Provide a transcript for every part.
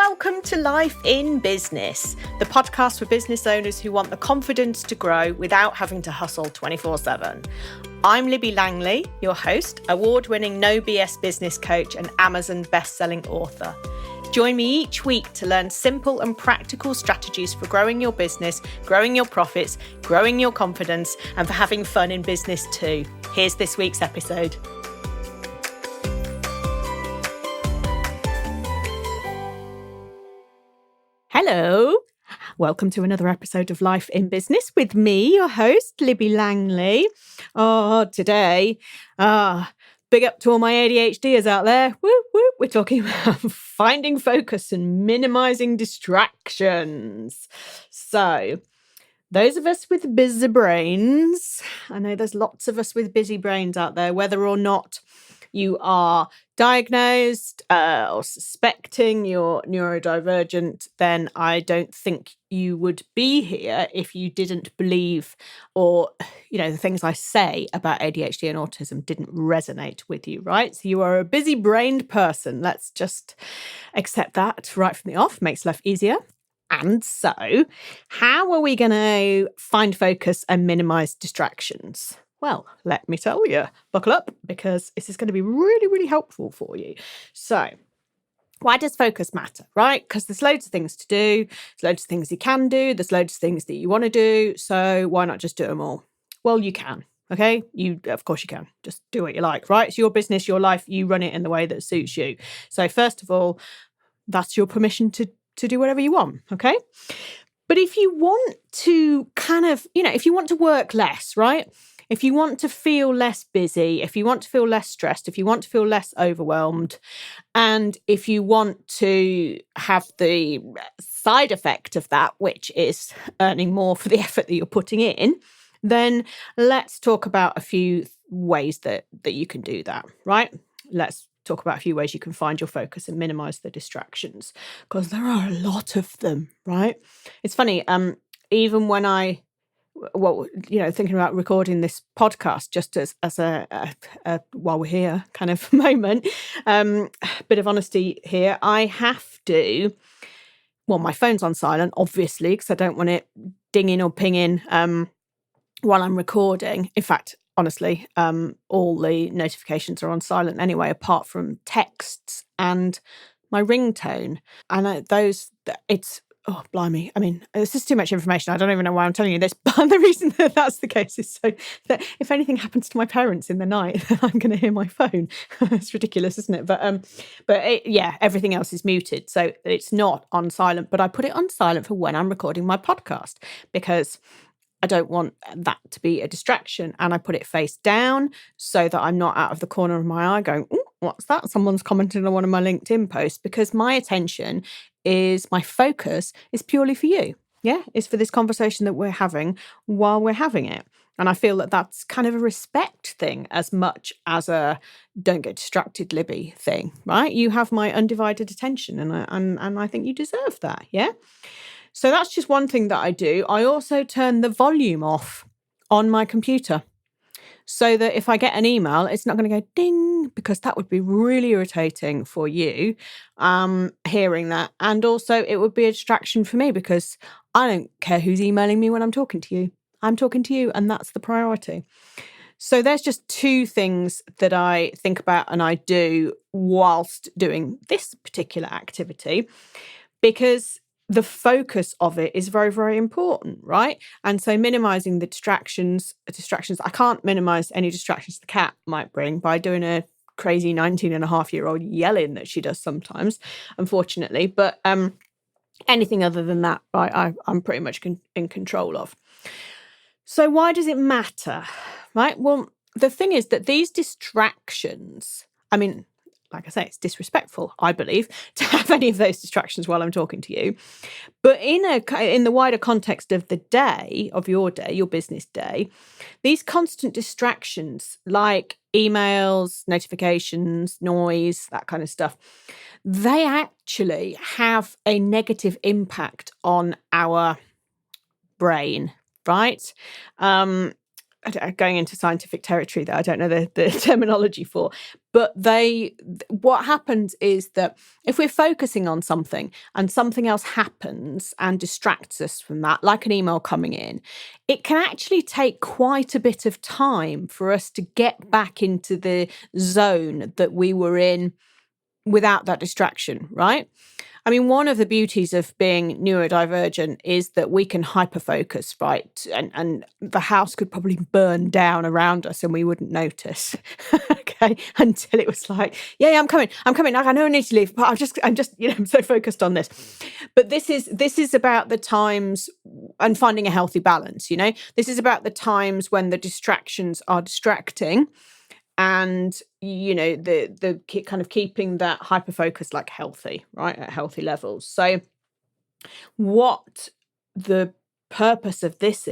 Welcome to Life in Business, the podcast for business owners who want the confidence to grow without having to hustle 24/7. I'm Libby Langley, your host, award-winning no BS business coach and Amazon best-selling author. Join me each week to learn simple and practical strategies for growing your business, growing your profits, growing your confidence, and for having fun in business too. Here's this week's episode. Hello. Welcome to another episode of Life in Business with me, your host, Libby Langley. Today, big up to all my ADHDers out there. Whoop, whoop. We're talking about finding focus and minimizing distractions. So, those of us with busy brains, I know there's lots of us with busy brains out there, whether or not you are diagnosed or suspecting you're neurodivergent, then I don't think you would be here if you didn't believe, or, the things I say about ADHD and autism didn't resonate with you, right? So you are a busy-brained person. Let's just accept that right from the off. Makes life easier. And so, how are we going to find focus and minimize distractions? Well, let me tell you, buckle up, because this is going to be really, really helpful for you. So, why does focus matter, right? Because there's loads of things to do, there's loads of things you can do, there's loads of things that you want to do, so why not just do them all? Well, you can, okay? Of course you can. Just do what you like, right? It's your business, your life, you run it in the way that suits you. So first of all, that's your permission to do whatever you want, okay? But if you want to if you want to work less, right? If you want to feel less busy, if you want to feel less stressed, if you want to feel less overwhelmed, and if you want to have the side effect of that, which is earning more for the effort that you're putting in, then let's talk about a few ways that you can do that, right? Let's talk about a few ways you can find your focus and minimize the distractions, because there are a lot of them, right? It's funny, even when thinking about recording this podcast just as a while we're here kind of moment, bit of honesty here. I have to, my phone's on silent, obviously, because I don't want it dinging or pinging while I'm recording. In fact, honestly, all the notifications are on silent anyway, apart from texts and my ringtone. And oh, blimey. I mean, this is too much information. I don't even know why I'm telling you this, but the reason that that's the case is so that if anything happens to my parents in the night, then I'm going to hear my phone. It's ridiculous, isn't it? But everything else is muted. So it's not on silent, but I put it on silent for when I'm recording my podcast, because I don't want that to be a distraction. And I put it face down so that I'm not out of the corner of my eye going, "Ooh, what's that? Someone's commented on one of my LinkedIn posts," because my focus is purely for you. Yeah, it's for this conversation that we're having while we're having it. And I feel that that's kind of a respect thing as much as a don't get distracted, Libby thing, right? You have my undivided attention, and I think you deserve that, yeah? So that's just one thing that I do. I also turn the volume off on my computer so that if I get an email, it's not going to go ding, because that would be really irritating for you hearing that. And also it would be a distraction for me, because I don't care who's emailing me when I'm talking to you. I'm talking to you, and that's the priority. So there's just two things that I think about and I do whilst doing this particular activity, because the focus of it is very, very important, right? And so minimizing the distractions, I can't minimize any distractions the cat might bring by doing a crazy 19-and-a-half-year-old yelling that she does sometimes, unfortunately. But anything other than that, I'm pretty much in control of. So why does it matter, right? Well, the thing is that these distractions, like I say, it's disrespectful, I believe, to have any of those distractions while I'm talking to you. But in the wider context of the day, of your day, your business day, these constant distractions like emails, notifications, noise, that kind of stuff, they actually have a negative impact on our brain, right? going into scientific territory that I don't know the terminology for, but what happens is that if we're focusing on something and something else happens and distracts us from that, like an email coming in, it can actually take quite a bit of time for us to get back into the zone that we were in without that distraction, right? I mean, one of the beauties of being neurodivergent is that we can hyperfocus, right? And the house could probably burn down around us and we wouldn't notice, okay? Until it was like, yeah, I'm coming. Like, I know I need to leave, but I'm just, I'm so focused on this. But this is about the times and finding a healthy balance, This is about the times when the distractions are distracting, and the kind of keeping that hyper focus like healthy, right, at healthy levels. So what the purpose of this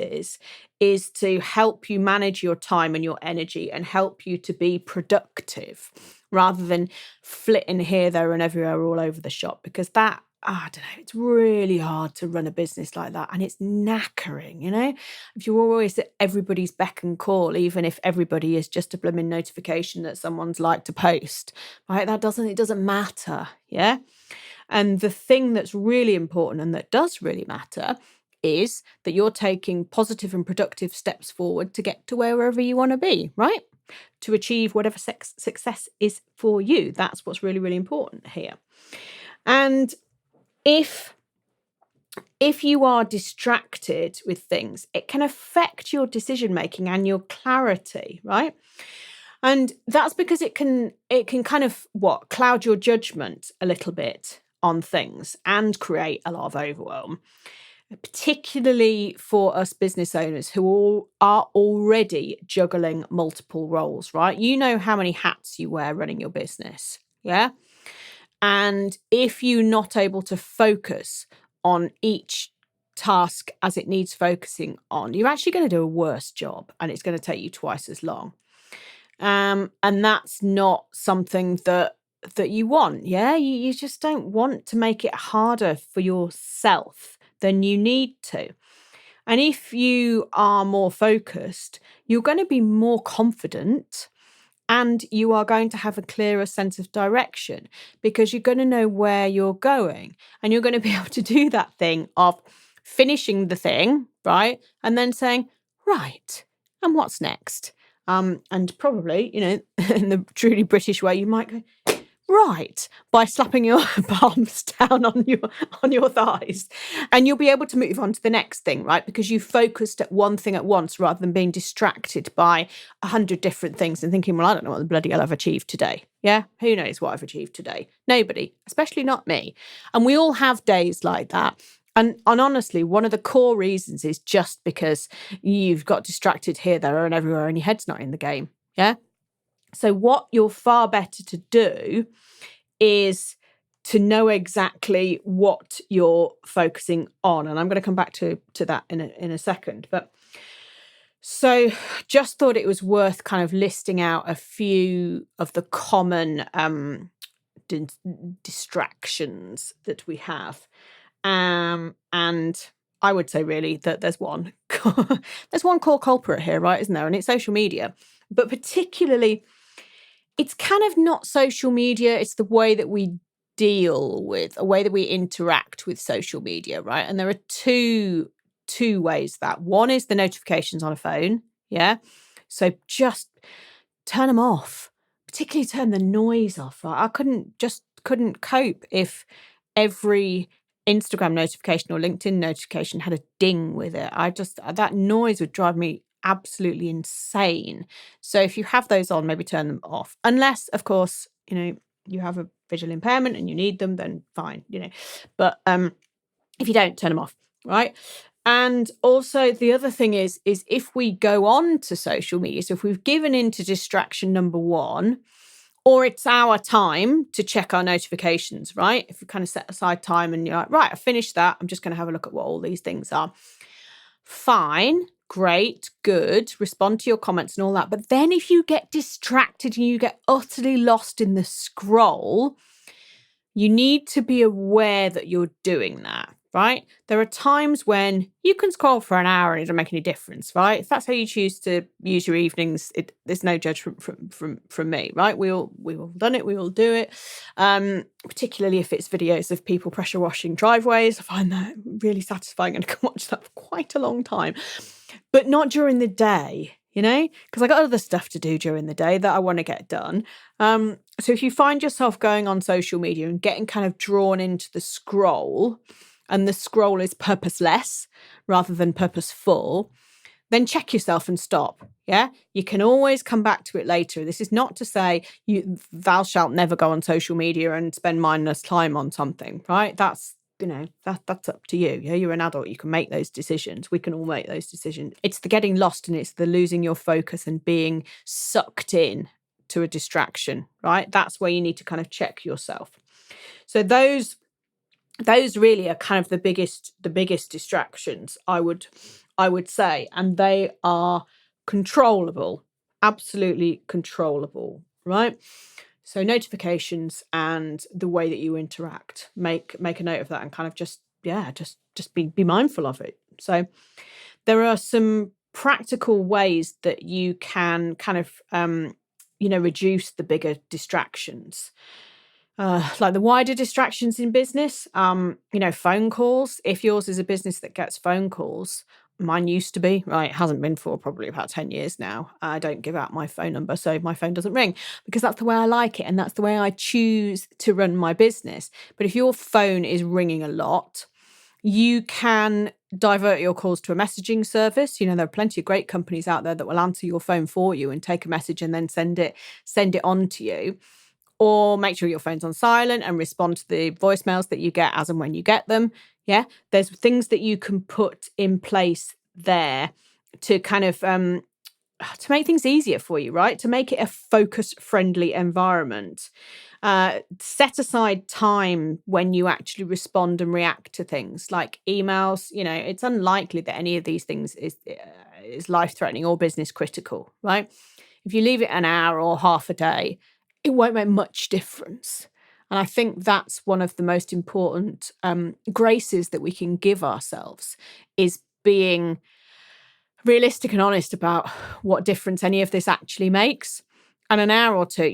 is to help you manage your time and your energy and help you to be productive rather than flitting here, there and everywhere all over the shop, because that, I don't know, it's really hard to run a business like that, and it's knackering, if you're always at everybody's beck and call, even if everybody is just a blooming notification that someone's liked a post, right? It doesn't matter, yeah? And the thing that's really important and that does really matter is that you're taking positive and productive steps forward to get to wherever you want to be, right? To achieve whatever success is for you. That's what's really, really important here. And if you are distracted with things, it can affect your decision making and your clarity, right? And that's because it can kind of cloud your judgment a little bit on things and create a lot of overwhelm, particularly for us business owners who all are already juggling multiple roles, right? You know how many hats you wear running your business, yeah? And if you're not able to focus on each task as it needs focusing on, you're actually going to do a worse job and it's going to take you twice as long. And that's not something that you want, yeah? You just don't want to make it harder for yourself than you need to. And if you are more focused, you're going to be more confident, and you are going to have a clearer sense of direction because you're going to know where you're going, and you're going to be able to do that thing of finishing the thing, right? And then saying, right, and what's next? And probably, in the truly British way, you might go, right, by slapping your palms down on your thighs, and you'll be able to move on to the next thing, right? Because you focused at one thing at once rather than being distracted by 100 different things and thinking, well, I don't know what the bloody hell I've achieved today. Yeah, who knows what I've achieved today? Nobody, especially not me. And we all have days like that. And honestly, one of the core reasons is just because you've got distracted here, there, and everywhere, and your head's not in the game. Yeah. So what you're far better to do is to know exactly what you're focusing on. And I'm going to come back to that in a second. But so just thought it was worth kind of listing out a few of the common distractions that we have. And I would say really that there's one core culprit here, right? Isn't there? And it's social media. But particularly, it's kind of not social media. It's the way that we deal with, a way that we interact with social media, right? And there are two ways that. One is the notifications on a phone, yeah? So just turn them off, particularly turn the noise off, right? I couldn't cope if every Instagram notification or LinkedIn notification had a ding with it. That noise would drive me absolutely insane. So if you have those on, maybe turn them off. Unless, of course, you have a visual impairment and you need them, then fine, But if you don't, turn them off, right? And also the other thing is if we go on to social media, so if we've given into distraction number one, or it's our time to check our notifications, right? If we kind of set aside time and you're like, right, I finished that, I'm just going to have a look at what all these things are. Fine, great, good, respond to your comments and all that. But then if you get distracted and you get utterly lost in the scroll, you need to be aware that you're doing that, right? There are times when you can scroll for an hour and it doesn't make any difference, right? If that's how you choose to use your evenings, there's no judgment from me, right? We all done it, we all do it. Particularly if it's videos of people pressure washing driveways. I find that really satisfying and I can watch that for quite a long time. But not during the day, because I got other stuff to do during the day that I want to get done. So if you find yourself going on social media and getting kind of drawn into the scroll, and the scroll is purposeless rather than purposeful, then check yourself and stop. Yeah, you can always come back to it later. This is not to say thou shalt never go on social media and spend mindless time on something, right? That's up to you. Yeah, you're an adult. You can make those decisions. We can all make those decisions. It's the getting lost and it's the losing your focus and being sucked in to a distraction, right? That's where you need to kind of check yourself. So those really are kind of the biggest distractions, I would say, and they are controllable, absolutely controllable, right? So notifications and the way that you interact, make a note of that and kind of just be mindful of it. So there are some practical ways that you can kind of reduce the bigger distractions. Like the wider distractions in business, phone calls. If yours is a business that gets phone calls, mine used to be, right? It hasn't been for probably about 10 years now. I don't give out my phone number, so my phone doesn't ring because that's the way I like it and that's the way I choose to run my business. But if your phone is ringing a lot, you can divert your calls to a messaging service. There are plenty of great companies out there that will answer your phone for you and take a message and then send it on to you. Or make sure your phone's on silent and respond to the voicemails that you get as and when you get them. Yeah, there's things that you can put in place there to kind of to make things easier for you, right? To make it a focus-friendly environment. Set aside time when you actually respond and react to things like emails. It's unlikely that any of these things is life-threatening or business critical, right? If you leave it an hour or half a day, it won't make much difference. And I think that's one of the most important graces that we can give ourselves, is being realistic and honest about what difference any of this actually makes. And an hour or two,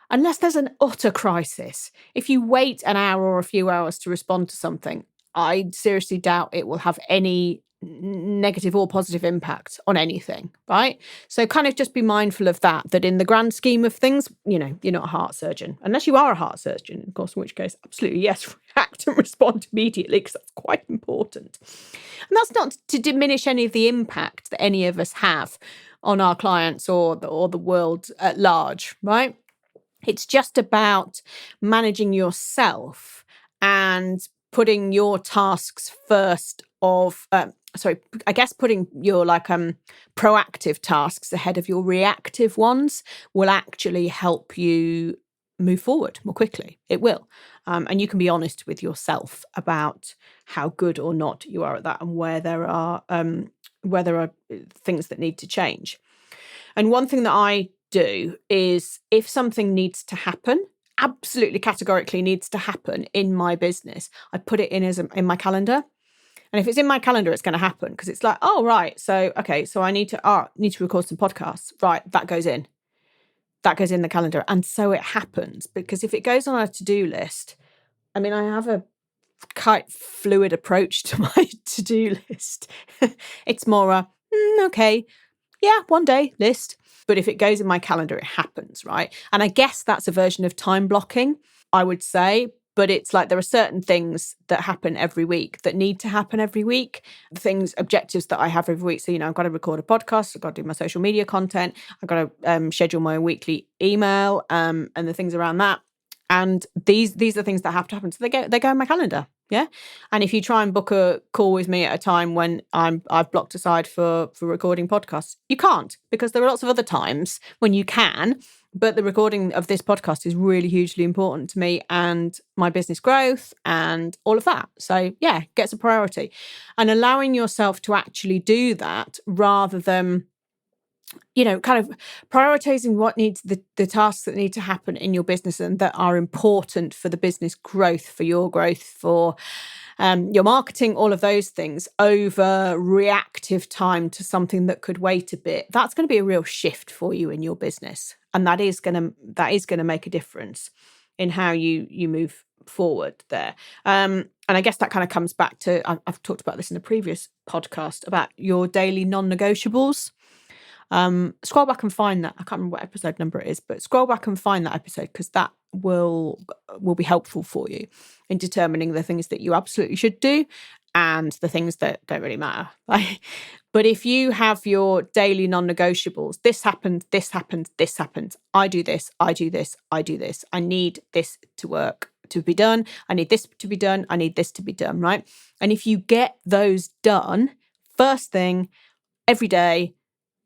unless there's an utter crisis, if you wait an hour or a few hours to respond to something, I seriously doubt it will have any negative or positive impact on anything, right? So kind of just be mindful of that in the grand scheme of things, you're not a heart surgeon, unless you are a heart surgeon, of course, in which case, absolutely, yes, react and respond immediately because that's quite important. And that's not to diminish any of the impact that any of us have on our clients or the world at large, right? It's just about managing yourself and putting your tasks first putting your proactive tasks ahead of your reactive ones will actually help you move forward more quickly. It will. And you can be honest with yourself about how good or not you are at that and where there are things that need to change. And one thing that I do is, if something needs to happen, absolutely categorically needs to happen in my business, I put it in my calendar. And if it's in my calendar, it's going to happen because it's like, oh, right. So, okay, so I need to record some podcasts. Right. That goes in the calendar. And so it happens, because if it goes on a to-do list, I have a quite fluid approach to my to-do list. It's more okay, yeah, one day list. But if it goes in my calendar, it happens, right? And I guess that's a version of time blocking, I would say. But it's like there are certain things that happen every week that need to happen every week. Objectives that I have every week. So, I've got to record a podcast. I've got to do my social media content. I've got to schedule my weekly email and the things around that. And these are things that have to happen. So they go in my calendar. Yeah. And if you try and book a call with me at a time when I've blocked aside for recording podcasts, you can't, because there are lots of other times when you can. But the recording of this podcast is really hugely important to me and my business growth and all of that. So yeah, it gets a priority. And allowing yourself to actually do that rather than kind of prioritizing what needs the tasks that need to happen in your business and that are important for the business growth, for your growth, for your marketing, all of those things, over reactive time to something that could wait a bit. That's going to be a real shift for you in your business, and that is going to make a difference in how you move forward there. And I guess that kind of comes back to, I've talked about this in a previous podcast about your daily non-negotiables. Scroll back and find that. I can't remember what episode number it is, but scroll back and find that episode, because that will be helpful for you in determining the things that you absolutely should do and the things that don't really matter. But if you have your daily non-negotiables, this happens, this happens, this happens. I do this, I do this, I do this. I need this to be done. I need this to be done. I need this to be done, right? And if you get those done first thing every day,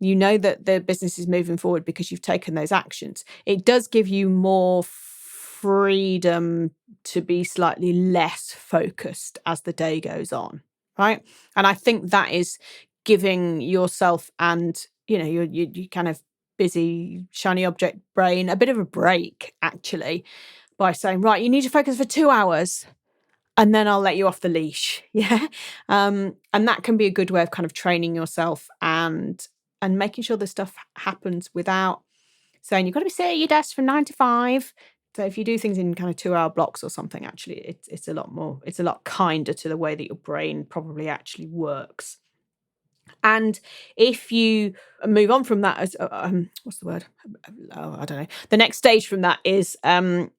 you know that the business is moving forward because you've taken those actions. It does give you more freedom to be slightly less focused as the day goes on, right? And I think that is giving yourself and, your kind of busy, shiny object brain a bit of a break, actually, by saying, right, you need to focus for 2 hours. And then I'll let you off the leash. Yeah. And that can be a good way of kind of training yourself and making sure this stuff happens without saying you've got to be sitting at your desk from 9 to 5. So if you do things in kind of 2-hour blocks or something, actually, it's a lot kinder to the way that your brain probably actually works. And if you move on from that, as what's the word? Oh, I don't know. The next stage from that is kind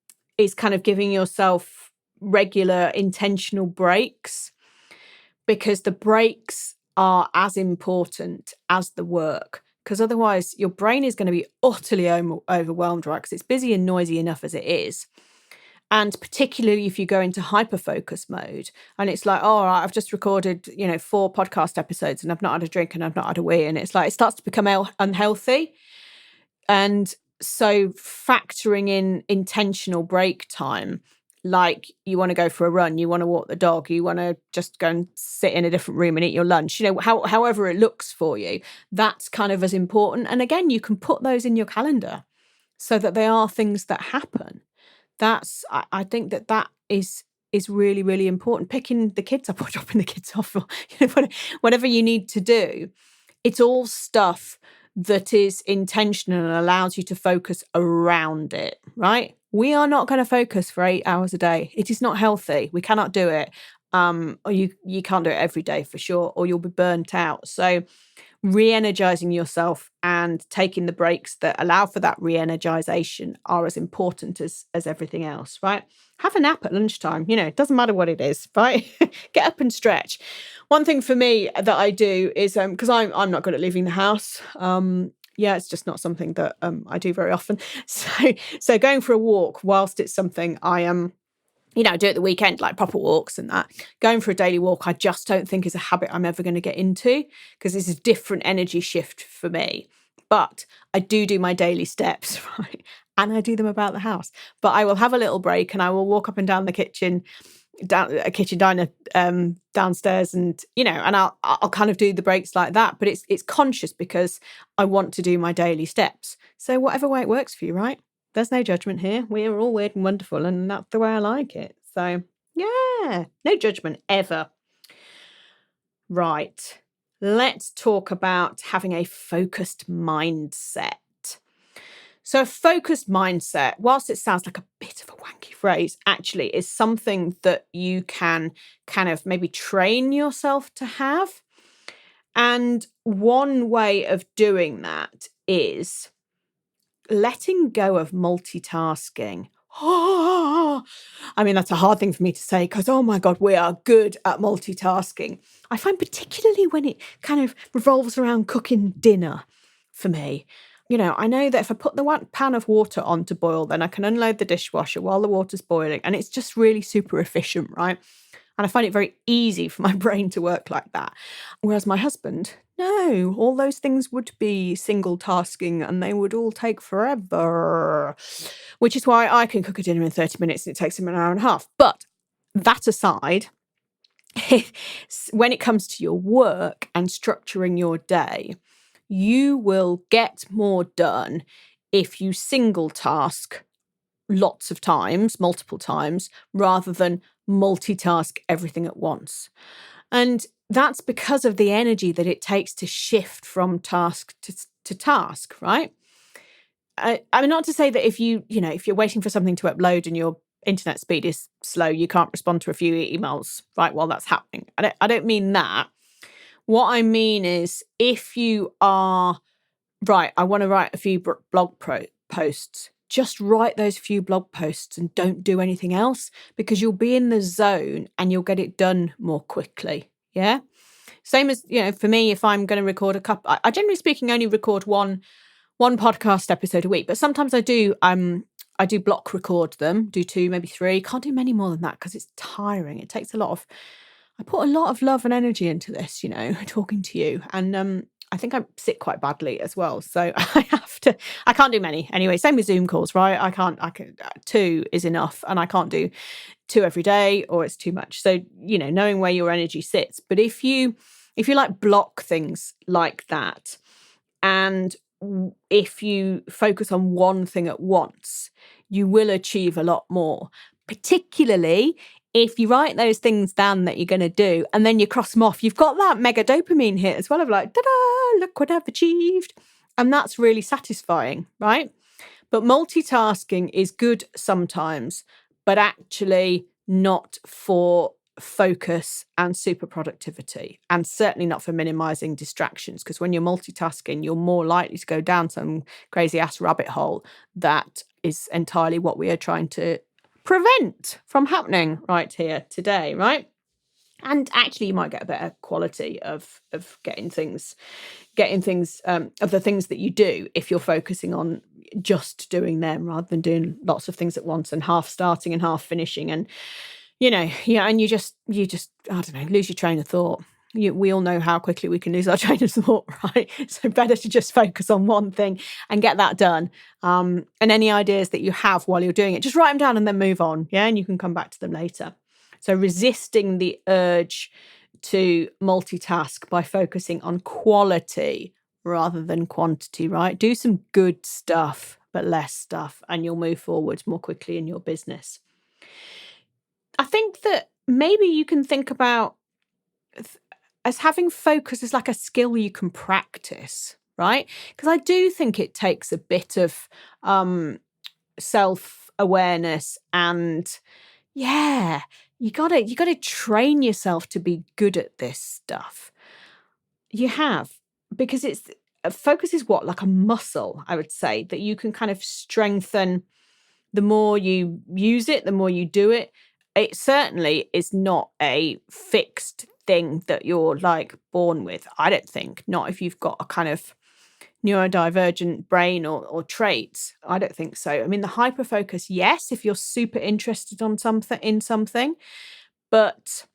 of giving yourself regular intentional breaks, because the breaks are as important as the work, because otherwise your brain is going to be utterly overwhelmed, right? Because it's busy and noisy enough as it is. And particularly if you go into hyper-focus mode and it's like, oh, all right, I've just recorded, 4 podcast episodes and I've not had a drink and I've not had a wee. And it's like, it starts to become unhealthy. And so factoring in intentional break time, like you want to go for a run, you want to walk the dog, you want to just go and sit in a different room and eat your lunch, however it looks for you, that's kind of as important. And again, you can put those in your calendar so that they are things that happen. I think that is really, really important. Picking the kids up or dropping the kids off, or whatever you need to do, it's all stuff that is intentional and allows you to focus around it, right? We are not going to focus for 8 hours a day. It is not healthy. We cannot do it. Or you can't do it every day for sure, or you'll be burnt out. So re-energizing yourself and taking the breaks that allow for that re-energization are as important as everything else, right? Have a nap at lunchtime. It doesn't matter what it is, right? Get up and stretch. One thing for me that I do is, because I'm not good at leaving the house. It's just not something that I do very often. So going for a walk, whilst it's something I am, I do at the weekend, like proper walks and that. Going for a daily walk, I just don't think is a habit I'm ever going to get into, because it's a different energy shift for me. But I do my daily steps, right? And I do them about the house. But I will have a little break and I will walk up and down the kitchen diner downstairs, and and I'll kind of do the breaks like that. But it's conscious because I want to do my daily steps. So whatever way it works for you, right? There's no judgment here. We're all weird and wonderful, and that's the way I like it. So yeah, no judgment ever. Right. Let's talk about having a focused mindset. So a focused mindset, whilst it sounds like a bit of a wanky phrase, actually is something that you can kind of maybe train yourself to have. And one way of doing that is letting go of multitasking. I mean, that's a hard thing for me to say because, oh my God, we are good at multitasking. I find particularly when it kind of revolves around cooking dinner for me. I know that if I put the one pan of water on to boil, then I can unload the dishwasher while the water's boiling. And it's just really super efficient, right? And I find it very easy for my brain to work like that. Whereas my husband, no, all those things would be single tasking and they would all take forever, which is why I can cook a dinner in 30 minutes and it takes him an hour and a half. But that aside, when it comes to your work and structuring your day, you will get more done if you single task lots of times, multiple times, rather than multitask everything at once. And that's because of the energy that it takes to shift from task to task, right? I mean, not to say that if if you're waiting for something to upload and your internet speed is slow, you can't respond to a few emails right while that's happening. I don't mean that. What I mean is if you are, right, I want to write a few blog posts, just write those few blog posts and don't do anything else, because you'll be in the zone and you'll get it done more quickly. Yeah. Same as, for me, if I'm going to record I generally speaking only record one podcast episode a week, but sometimes I do block record them, do 2, maybe 3. Can't do many more than that because it's tiring. It takes I put a lot of love and energy into this, talking to you. And I think I sit quite badly as well. So I can't do many. Anyway, same with Zoom calls, right? I can 2 is enough, and I can't do 2 every day or it's too much. So, knowing where your energy sits. But if you like block things like that, and if you focus on one thing at once, you will achieve a lot more, particularly if you write those things down that you're going to do and then you cross them off. You've got that mega dopamine hit as well of like, ta-da, look what I've achieved. And that's really satisfying, right? But multitasking is good sometimes, but actually not for focus and super productivity, and certainly not for minimizing distractions, because when you're multitasking, you're more likely to go down some crazy ass rabbit hole that is entirely what we are trying to prevent from happening right here today, right? And actually you might get a better quality of getting things of the things that you do if you're focusing on just doing them rather than doing lots of things at once and half starting and half finishing. And and you just I don't know, lose your train of thought. We all know how quickly we can lose our train of thought, right? So better to just focus on one thing and get that done. And any ideas that you have while you're doing it, just write them down and then move on. Yeah, and you can come back to them later. So resisting the urge to multitask by focusing on quality rather than quantity, right? Do some good stuff, but less stuff, and you'll move forward more quickly in your business. I think that maybe you can think about as having focus as like a skill you can practice, right? Because I do think it takes a bit of self-awareness, and you gotta train yourself to be good at this stuff. You have, because focus is like a muscle, I would say, that you can kind of strengthen. The more you use it, the more you do it. It certainly is not a fixed thing that you're like born with. I don't think. Not if you've got a kind of neurodivergent brain or traits. I don't think so. I mean, the hyperfocus, yes, if you're super interested in something, but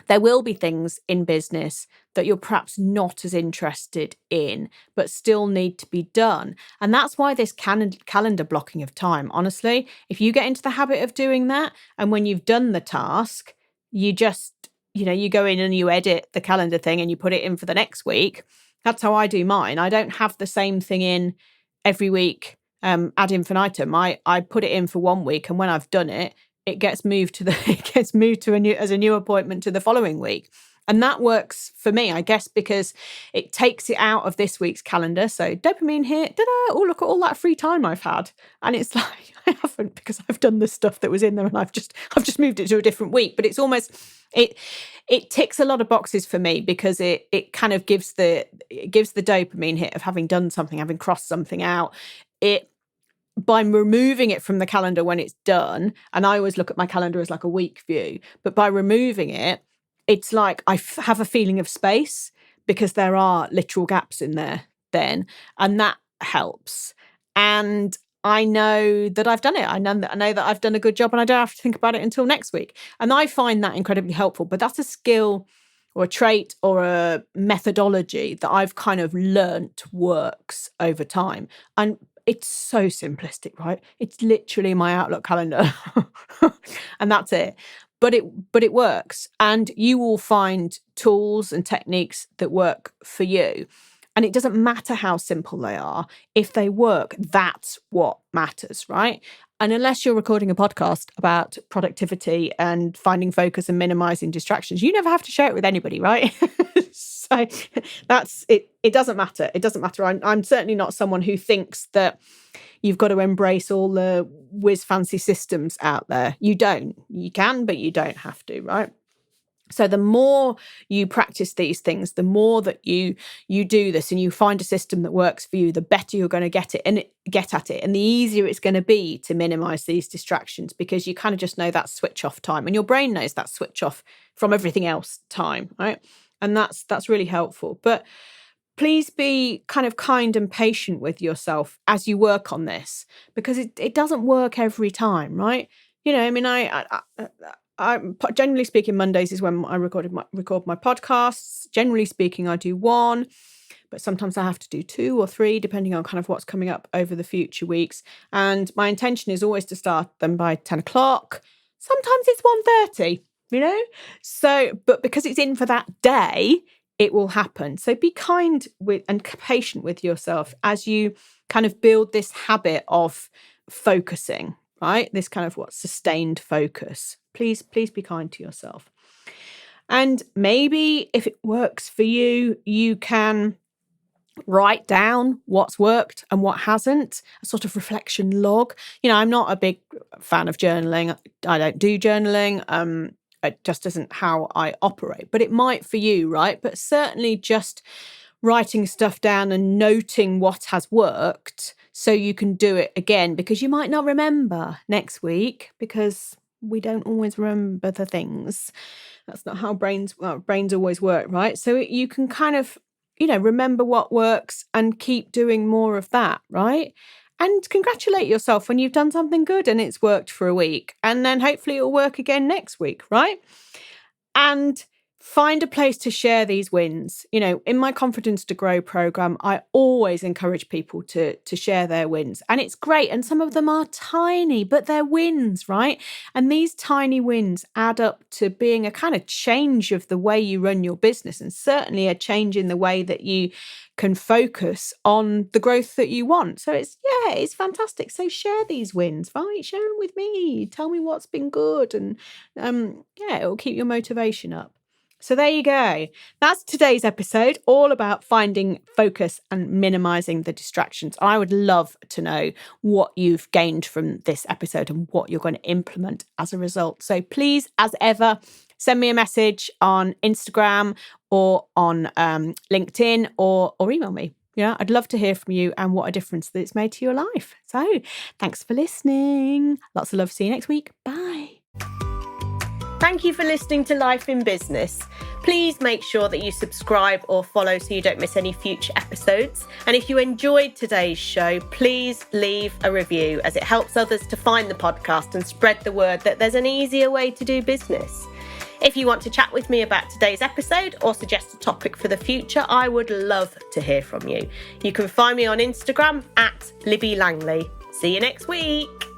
there will be things in business that you're perhaps not as interested in, but still need to be done. And that's why this calendar blocking of time, honestly, if you get into the habit of doing that, and when you've done the task, you just, you go in and you edit the calendar thing and you put it in for the next week. That's how I do mine. I don't have the same thing in every week ad infinitum. I put it in for 1 week, and when I've done it, it gets moved to a new appointment to the following week. And that works for me, I guess, because it takes it out of this week's calendar. So dopamine hit, oh, look at all that free time I've had. And it's like, I haven't, because I've done the stuff that was in there and I've just moved it to a different week. But it's almost, it ticks a lot of boxes for me, because it kind of gives the dopamine hit of having done something, having crossed something out. By removing it from the calendar when it's done, and I always look at my calendar as like a week view, but by removing it, it's like I have a feeling of space, because there are literal gaps in there then, and that helps. And I know that I've done it. I know that I've done a good job, and I don't have to think about it until next week. And I find that incredibly helpful. But that's a skill or a trait or a methodology that I've kind of learnt works over time. And it's so simplistic, right? It's literally my Outlook calendar and that's it. But it works, and you will find tools and techniques that work for you. And it doesn't matter how simple they are. If they work, that's what matters, right? And unless you're recording a podcast about productivity and finding focus and minimizing distractions, you never have to share it with anybody, right? So that's it. It doesn't matter. It doesn't matter. I'm certainly not someone who thinks that you've got to embrace all the whiz fancy systems out there. You don't. You can, but you don't have to, right? So the more you practice these things, the more that you do this and you find a system that works for you, the better you're going to get at it. And the easier it's going to be to minimize these distractions, because you kind of just know that switch off time, and your brain knows that switch off from everything else time, right? And that's really helpful. But please be kind of kind and patient with yourself as you work on this, because it doesn't work every time, right? You know, I mean, I generally speaking, Mondays is when I record my podcasts. Generally speaking, I do one, but sometimes I have to do 2 or 3, depending on kind of what's coming up over the future weeks. And my intention is always to start them by 10 o'clock. Sometimes it's 1:30, you know? So, but because it's in for that day, it will happen. So be kind with and patient with yourself as you kind of build this habit of focusing, right? This kind of sustained focus. Please be kind to yourself. And maybe if it works for you, you can write down what's worked and what hasn't, a sort of reflection log. You know, I'm not a big fan of journaling. I don't do journaling. It just isn't how I operate, but it might for you, right? But certainly just writing stuff down and noting what has worked so you can do it again, because you might not remember next week, because we don't always remember the things. That's not how brains always work, right? So you can kind of, you know, remember what works and keep doing more of that, right? And congratulate yourself when you've done something good and it's worked for a week. And then hopefully it'll work again next week, right? And find a place to share these wins. You know, in my Confidence to Grow program, I always encourage people to share their wins. And it's great. And some of them are tiny, but they're wins, right? And these tiny wins add up to being a kind of change of the way you run your business, and certainly a change in the way that you can focus on the growth that you want. So it's fantastic. So share these wins, right? Share them with me. Tell me what's been good. And it'll keep your motivation up. So there you go. That's today's episode, all about finding focus and minimizing the distractions. I would love to know what you've gained from this episode and what you're going to implement as a result. So please, as ever, send me a message on Instagram or on LinkedIn or email me. Yeah, I'd love to hear from you and what a difference that it's made to your life. So thanks for listening. Lots of love. See you next week. Bye. Thank you for listening to Life in Business. Please make sure that you subscribe or follow so you don't miss any future episodes. And if you enjoyed today's show, please leave a review, as it helps others to find the podcast and spread the word that there's an easier way to do business. If you want to chat with me about today's episode or suggest a topic for the future, I would love to hear from you. You can find me on Instagram @Libby Langley. See you next week.